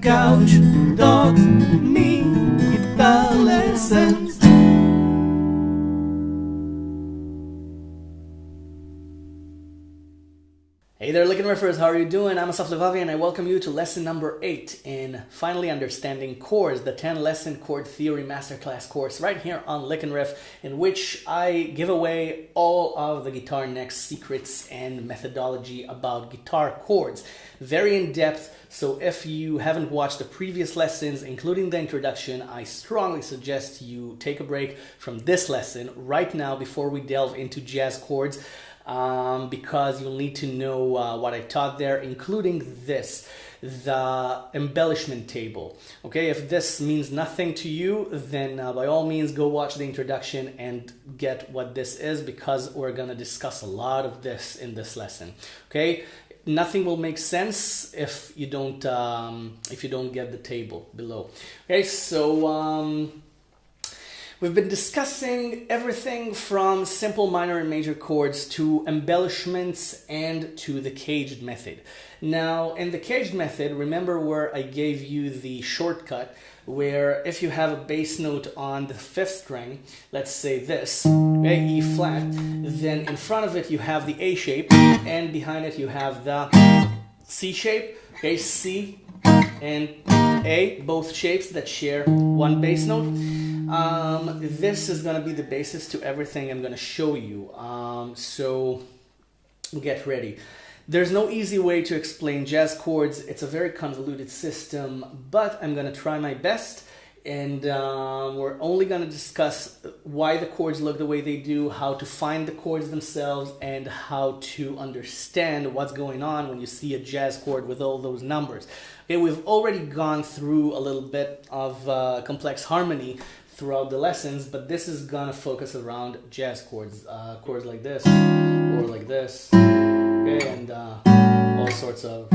couch, dogs, me, guitar lessons. Hey there, Lickin' Riffers, how are you doing? I'm Asaf Levavi and I welcome you to lesson number 8 in Finally Understanding Chords, the 10-lesson chord theory masterclass course right here on Lickin' Riff, in which I give away all of the guitar neck secrets and methodology about guitar chords. Very in-depth, so if you haven't watched the previous lessons, including the introduction, I strongly suggest you take a break from this lesson right now before we delve into jazz chords. Because you'll need to know what I taught there, including this, the embellishment table. Okay, if this means nothing to you, then by all means go watch the introduction and get what this is, because we're gonna discuss a lot of this in this lesson. Okay, nothing will make sense if you don't get the table below. Okay, so we've been discussing everything from simple minor and major chords to embellishments and to the caged method. Now, in the caged method, remember where I gave you the shortcut, where if you have a bass note on the 5th string, let's say this, okay, E flat, then in front of it you have the A shape, and behind it you have the C shape, okay, C and A, both shapes that share one bass note. This is going to be the basis to everything I'm going to show you, so get ready. There's no easy way to explain jazz chords. It's a very convoluted system, but I'm going to try my best, and we're only going to discuss why the chords look the way they do, how to find the chords themselves, and how to understand what's going on when you see a jazz chord with all those numbers. Okay, we've already gone through a little bit of complex harmony throughout the lessons, but this is gonna focus around jazz chords, chords like this or like this, okay, and all sorts of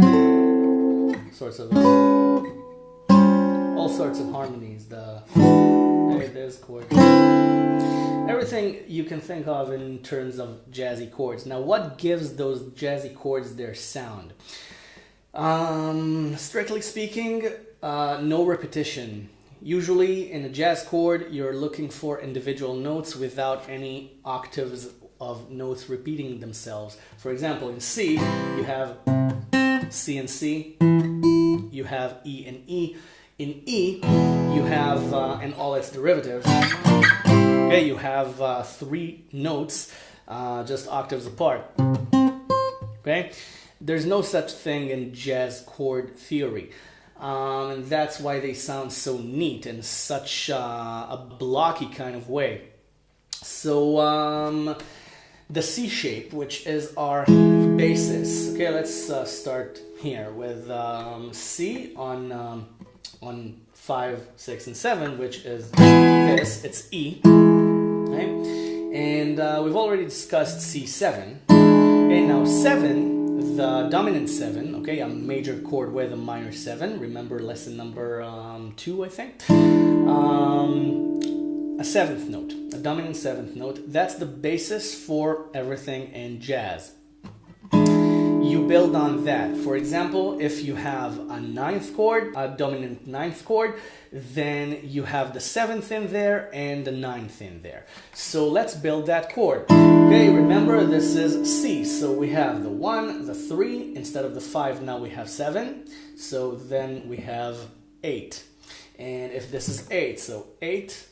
harmonies. This chord, everything you can think of in terms of jazzy chords. Now, what gives those jazzy chords their sound? Strictly speaking, no repetition. Usually in a jazz chord, you're looking for individual notes without any octaves of notes repeating themselves. For example, in C, you have C and C, you have E and E. In E, you have, and all its derivatives, okay, you have 3 notes, just octaves apart, okay? There's no such thing in jazz chord theory. And that's why they sound so neat in such a blocky kind of way. So the C shape, which is our basis. Okay, let's start here with C on 5, 6, and 7, which is this. It's E. Okay, and we've already discussed C7. Okay, now 7. The dominant 7, okay, a major chord with a minor 7. Remember lesson number 2, I think. A 7th note, a dominant 7th note. That's the basis for everything in jazz. You build on that. For example, if you have a 9th chord, a dominant 9th chord, then you have the 7th in there and the 9th in there. So let's build that chord. Okay, remember this is C, so we have the 1, the 3, instead of the 5 now we have 7, so then we have 8. And if this is 8, so 8,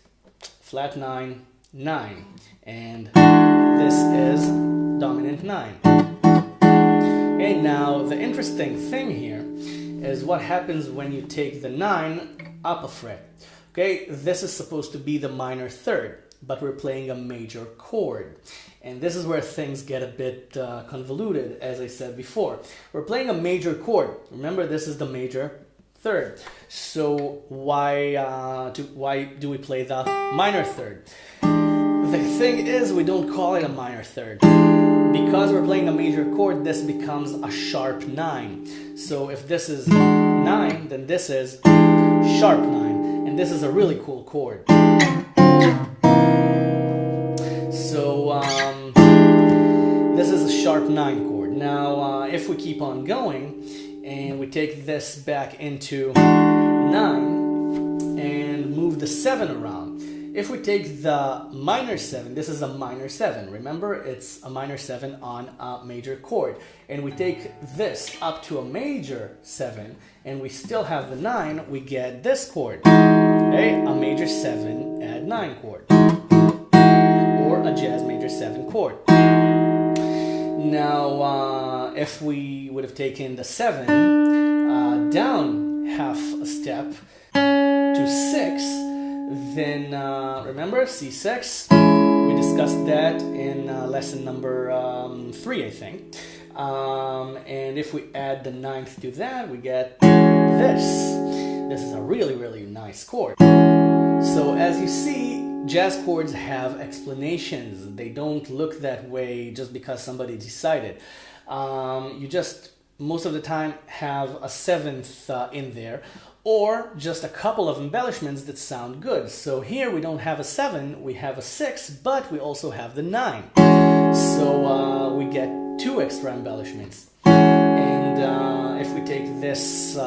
flat 9, 9, and this is dominant 9. Okay, now the interesting thing here is what happens when you take the 9 up a fret. Okay, this is supposed to be the minor 3rd, but we're playing a major chord. And this is where things get a bit convoluted, as I said before. We're playing a major chord. Remember, this is the major 3rd. So why do we play the minor 3rd? The thing is, we don't call it a minor 3rd. Because we're playing a major chord, this becomes a sharp 9. So if this is 9, then this is sharp 9. And this is a really cool chord. So this is a sharp 9 chord. Now, if we keep on going, and we take this back into 9 and move the 7 around. If we take the minor 7, this is a minor 7. Remember, it's a minor 7 on a major chord. And we take this up to a major 7, and we still have the 9, we get this chord. Okay, a major 7 add 9 chord. Or a jazz major 7 chord. Now, if we would have taken the 7 down half a step to 6, then remember C6, we discussed that in lesson number 3, I think. And if we add the 9th to that, we get this. This is a really, really nice chord. So as you see, jazz chords have explanations. They don't look that way just because somebody decided. You just, most of the time, have a 7th in there, or just a couple of embellishments that sound good. So here we don't have a 7, we have a 6, but we also have the 9. So we get 2 extra embellishments. And if we take this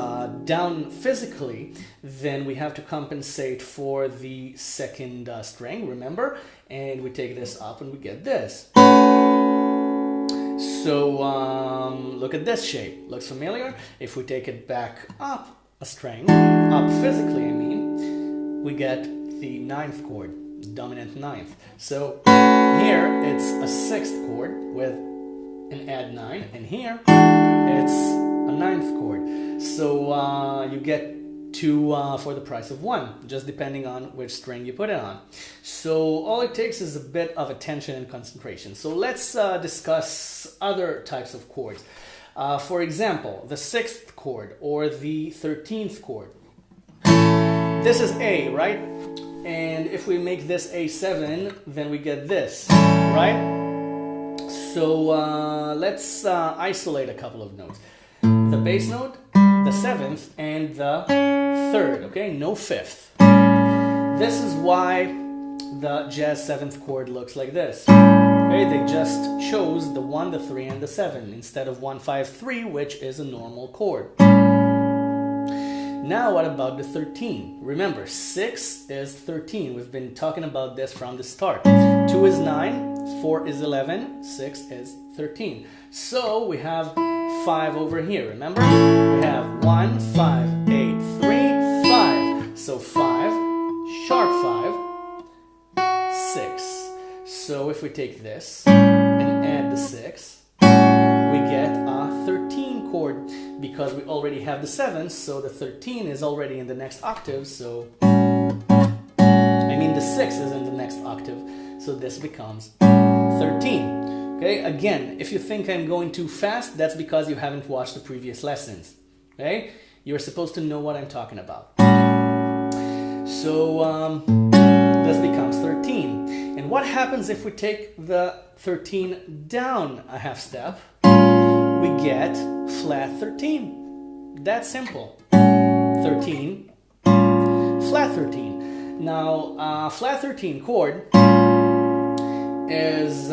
down physically, then we have to compensate for the 2nd string, remember? And we take this up and we get this. So look at this shape. Looks familiar? If we take it back up a string, up physically I mean, we get the 9th chord, dominant 9th. So here it's a 6th chord with an add 9, and here it's a 9th chord. So you get 2 for the price of 1, just depending on which string you put it on. So all it takes is a bit of attention and concentration. So let's discuss other types of chords. For example, the 6th chord or the 13th chord. This is A, right? And if we make this A7, then we get this, right? So let's isolate a couple of notes. The bass note, the 7th, and the 3rd, okay? No 5th. This is why the jazz 7th chord looks like this. Okay, they just chose the 1, the 3, and the 7 instead of 1, 5, 3, which is a normal chord. Now what about the 13? Remember, 6 is 13. We've been talking about this from the start. 2 is 9, 4 is 11, 6 is 13. So we have 5 over here, remember? We have 1, 5, 8, 3, 5. So 5, sharp 5, 6. So if we take this and add the 6, we get a 13 chord because we already have the 7, so the 13 is already in the next octave, so I mean the 6 is in the next octave, so this becomes 13. Okay, again, if you think I'm going too fast, that's because you haven't watched the previous lessons. Okay, you're supposed to know what I'm talking about. So this becomes 13. And what happens if we take the 13 down a half step? We get flat 13. That's simple. 13, flat 13. Now, flat 13 chord is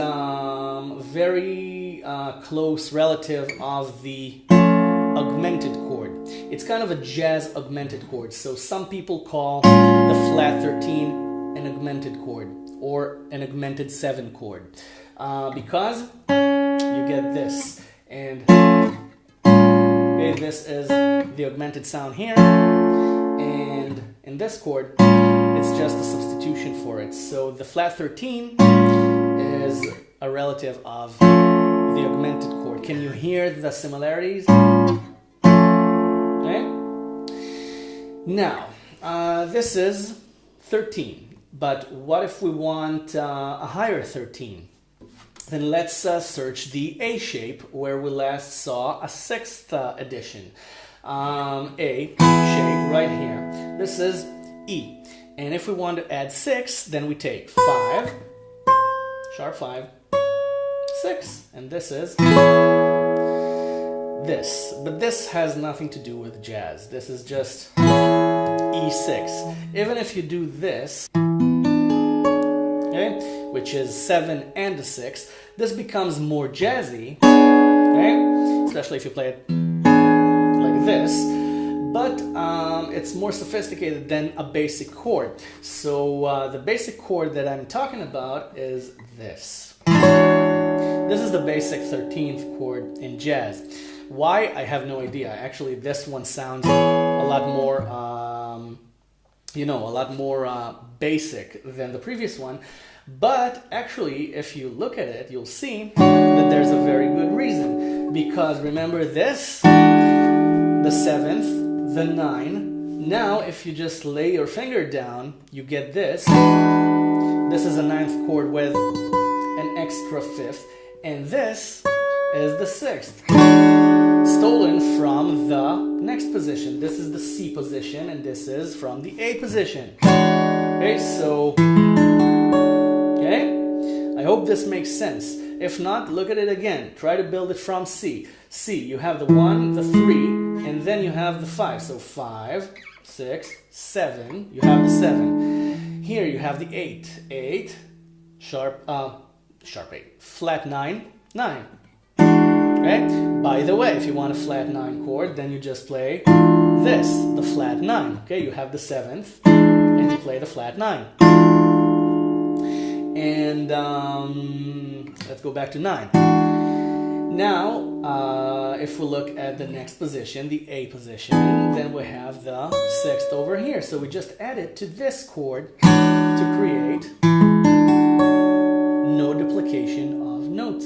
very close relative of the augmented chord. It's kind of a jazz augmented chord. So some people call the flat 13 an augmented chord or an augmented 7 chord because you get this. And okay, this is the augmented sound here, and in this chord it's just a substitution for it. So the flat 13 is a relative of the augmented chord. Can you hear the similarities? Okay. Now this is 13, but what if we want a higher 13? Then let's search the A shape where we last saw a 6th edition. A shape right here. This is E. And if we want to add 6, then we take 5, sharp 5, 6. And this is this. But this has nothing to do with jazz. This is just E6. Even if you do this, okay, which is 7 and a 6, this becomes more jazzy, okay? Especially if you play it this, but it's more sophisticated than a basic chord. So the basic chord that I'm talking about is this. This is the basic 13th chord in jazz. Why? I have no idea. Actually, this one sounds a lot more, a lot more basic than the previous one. But actually, if you look at it, you'll see that there's a very good reason. Because remember this, the 7th, the 9. Now, if you just lay your finger down, you get this. This is a 9th chord with an extra 5th. And this is the 6th, stolen from the next position. This is the C position, and this is from the A position. Okay, so, I hope this makes sense. If not, look at it again. Try to build it from C. C, you have the 1, the 3, and then you have the 5. So 5, 6, 7, you have the 7. Here you have the 8. 8, sharp 8, flat 9, 9. Okay? By the way, if you want a flat 9 chord, then you just play this, the flat 9. Okay, you have the 7th, and you play the flat 9. And let's go back to 9. Now, if we look at the next position, the A position, then we have the 6th over here. So we just add it to this chord to create no duplication of notes.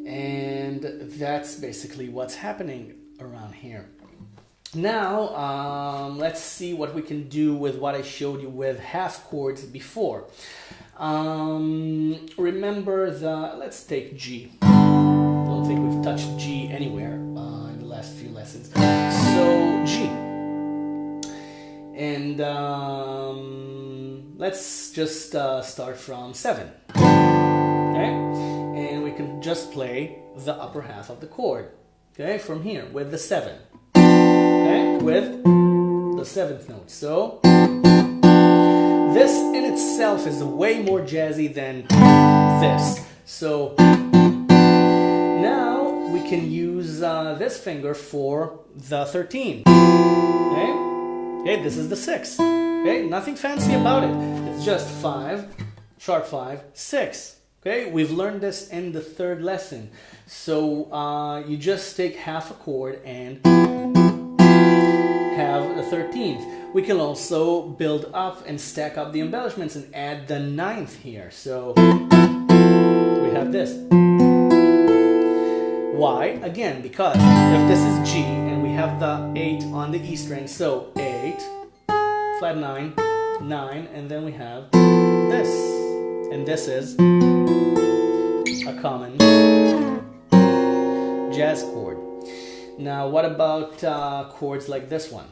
And that's basically what's happening around here. Now, let's see what we can do with what I showed you with half chords before. Remember let's take G. I don't think we've touched G anywhere in the last few lessons. So G. And let's just start from 7. Okay? And we can just play the upper half of the chord. Okay? From here with the 7. Okay? With the 7th note. So this in itself is way more jazzy than this. So now we can use this finger for the 13. Okay? Okay, this is the 6. Okay, nothing fancy about it. It's just 5, sharp 5, 6. Okay, we've learned this in the 3rd lesson. So you just take half a chord and have the 13th. We can also build up and stack up the embellishments and add the 9th here. So we have this. Why? Again, because if this is G and we have the 8 on the E string, so 8, flat 9, 9, and then we have this. And this is a common jazz chord. Now, what about chords like this one?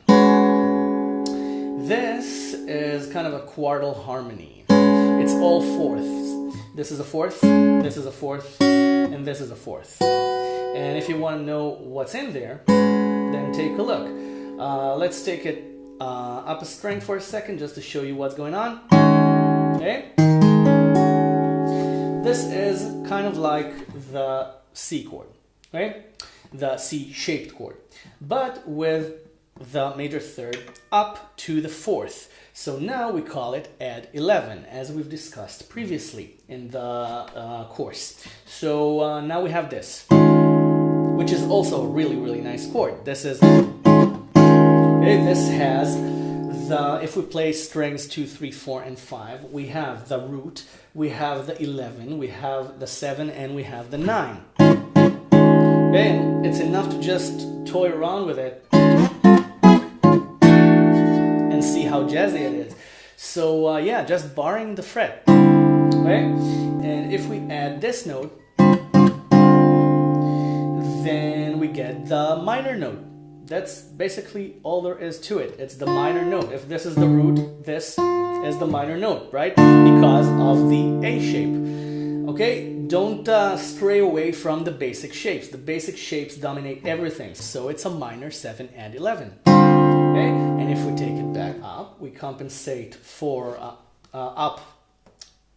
This is kind of a quartal harmony. It's all fourths. This is a 4th, this is a 4th, and this is a 4th. And if you want to know what's in there, then take a look. Let's take it up a string for a second just to show you what's going on. Okay? This is kind of like the C chord, right? The C-shaped chord, but with the major 3rd up to the 4th. So now we call it add 11, as we've discussed previously in the course. So now we have this, which is also a really, really nice chord. This is, okay, this has the, if we play strings 2, 3, 4, and 5, we have the root, we have the 11, we have the 7, and we have the 9. Okay, and it's enough to just toy around with it and see how jazzy it is. So yeah, just barring the fret. Okay, and if we add this note, then we get the minor note. That's basically all there is to it. It's the minor note. If this is the root, this is the minor note, right? Because of the A shape. Okay, don't stray away from the basic shapes. The basic shapes dominate everything. So it's a minor 7 and 11. Okay, and if we take it back up, we compensate for up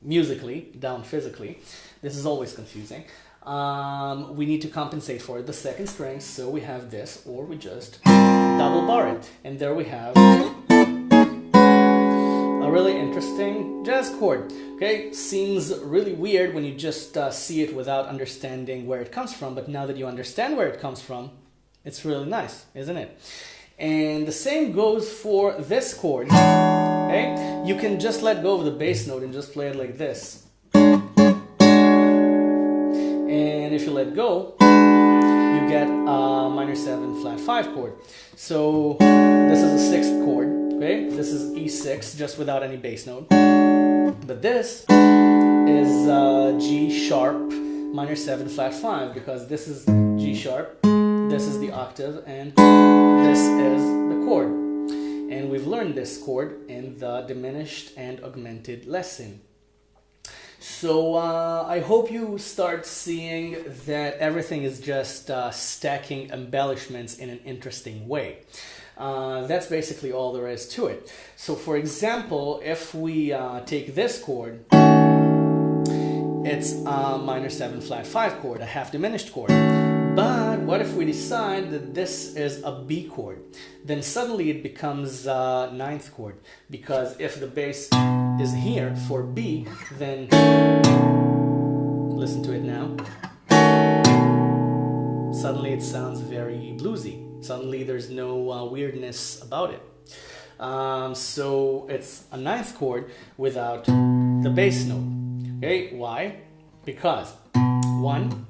musically, down physically. This is always confusing. we need to compensate for the second string, so we have this, or we just double bar it, and there we have a really interesting jazz chord. Okay, seems really weird when you just see it without understanding where it comes from, but now that you understand where it comes from, it's really nice, isn't it? And the same goes for this chord. Okay, you can just let go of the bass note and just play it like this. And if you let go, you get a minor 7 flat 5 chord. So this is a 6th chord, okay? This is E6, just without any bass note. But this is G sharp minor 7 flat 5, because this is G sharp, this is the octave, and this is the chord. And we've learned this chord in the diminished and augmented lesson. So I hope you start seeing that everything is just stacking embellishments in an interesting way. That's basically all there is to it. So for example, if we take this chord, it's a minor 7 flat 5 chord, a half diminished chord. But what if we decide that this is a B chord? Then suddenly it becomes a 9th chord, because if the bass is here for B, then listen to it now. Suddenly it sounds very bluesy. Suddenly there's no weirdness about it. So it's a 9th chord without the bass note. Okay, why? Because 1,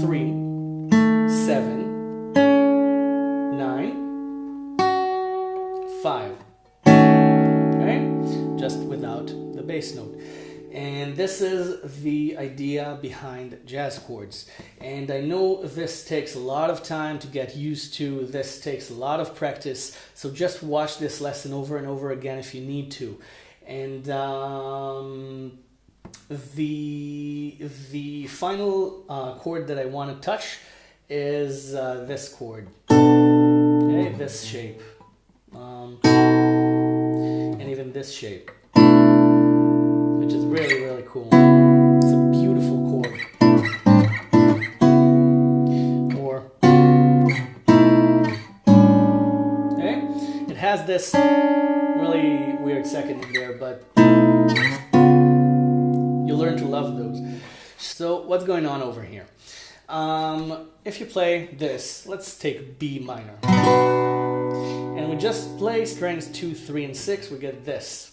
3, 7, 9, 5. Okay? Just without the bass note. And this is the idea behind jazz chords. And I know this takes a lot of time to get used to. This takes a lot of practice. So just watch this lesson over and over again if you need to. And the final chord that I want to touch is this chord. Okay, this shape. And even this shape, which is really, really cool. It's a beautiful chord. Or, okay, it has this really weird second in there, but you'll learn to love those. So what's going on over here? If you play this, let's take B minor. And we just play strings 2, 3, and 6, we get this.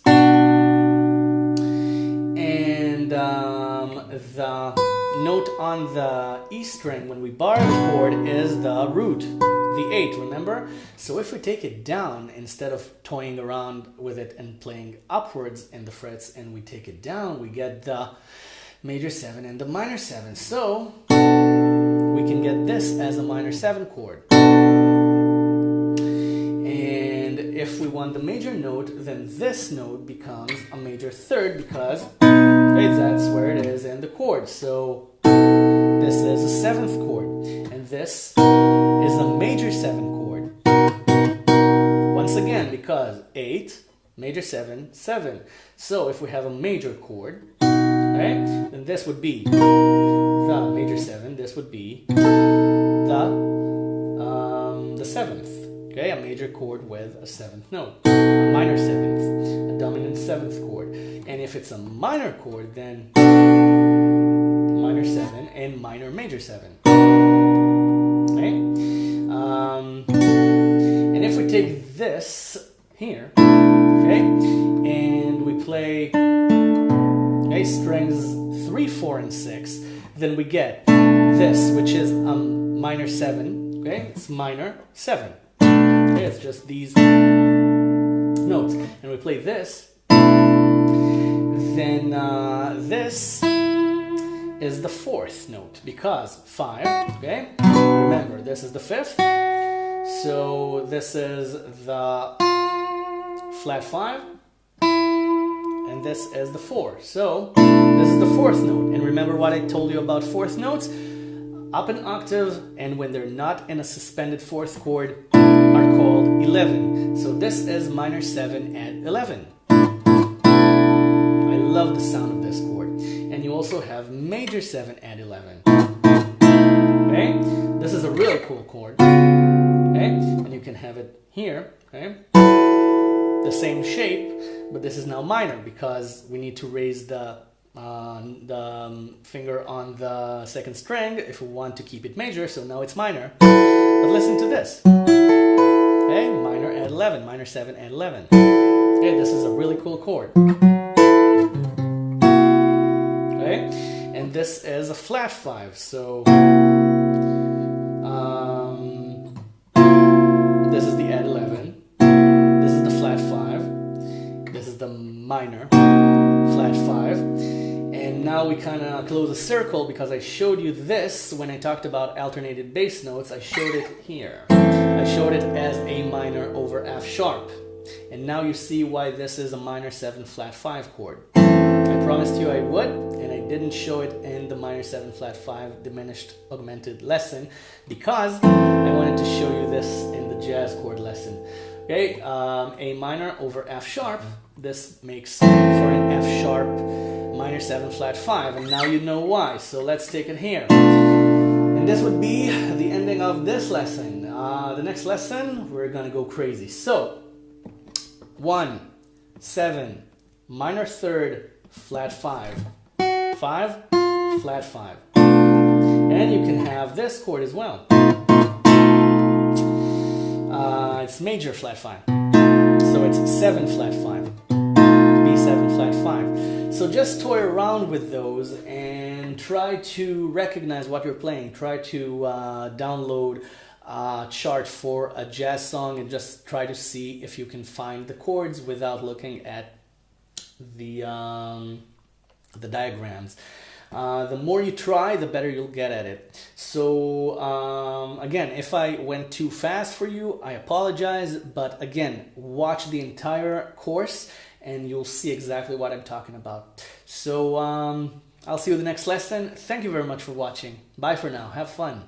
And the note on the E string when we bar the chord is the root, the 8, remember? So if we take it down, instead of toying around with it and playing upwards in the frets, and we take it down, we get the major 7 and the minor 7. So we can get this as a minor 7 chord. And if we want the major note, then this note becomes a major 3rd, because that's where it is in the chord. So this is a 7th chord, and this is a major 7 chord. Once again, because 8, major 7, 7. So if we have a major chord, right, then this would be the major 7, this would be the 7th. Okay, a major chord with a 7th note, a minor 7th, a dominant 7th chord. And if it's a minor chord, then minor 7 and minor major 7. Okay? And if we take this here, okay, and we play strings 3, 4, and 6, then we get this, which is a minor 7. Okay, it's minor 7. Okay, it's just these notes, and we play this. Then this is the 4th note, because 5, okay? Remember, this is the 5th, so this is the flat 5, and this is the 4. So this is the 4th note, and remember what I told you about 4th notes? Up an octave, and when they're not in a suspended 4th chord, are called 11. So this is minor 7 at 11. I love the sound of this chord. And you you also have major 7 add 11. Okay, this is a real cool chord. Okay, and you can have it here. Okay, the same shape, but this is now minor because we need to raise the finger on the second string if we want to keep it major. So now it's minor. But listen to this. Okay, minor add 11, minor 7 add 11. Okay, this is a really cool chord. Okay, and this is a flat 5. So this is the add 11. This is the flat 5. This is the minor flat 5. And now we kind of close a circle because I showed you this when I talked about alternated bass notes. I showed it here. I showed it as A minor over F sharp. And now you see why this is a minor 7 flat 5 chord. I promised you I would, and I didn't show it in the minor 7 flat 5 diminished augmented lesson because I wanted to show you this in the jazz chord lesson. Okay, A minor over F sharp. This makes for an F sharp minor 7 flat 5, and now you know why. So let's take it here. And this would be the ending of this lesson. The next lesson, we're gonna go crazy. So 1, 7, minor 3rd, flat 5, 5, flat 5. And you can have this chord as well. It's major flat 5. So it's 7 flat 5, B7 flat 5. So just toy around with those and try to recognize what you're playing. Try to download a chart for a jazz song and just try to see if you can find the chords without looking at the diagrams. The more you try, the better you'll get at it. So again, if I went too fast for you, I apologize. But again, watch the entire course and you'll see exactly what I'm talking about. So I'll see you in the next lesson. Thank you very much for watching. Bye for now. Have fun.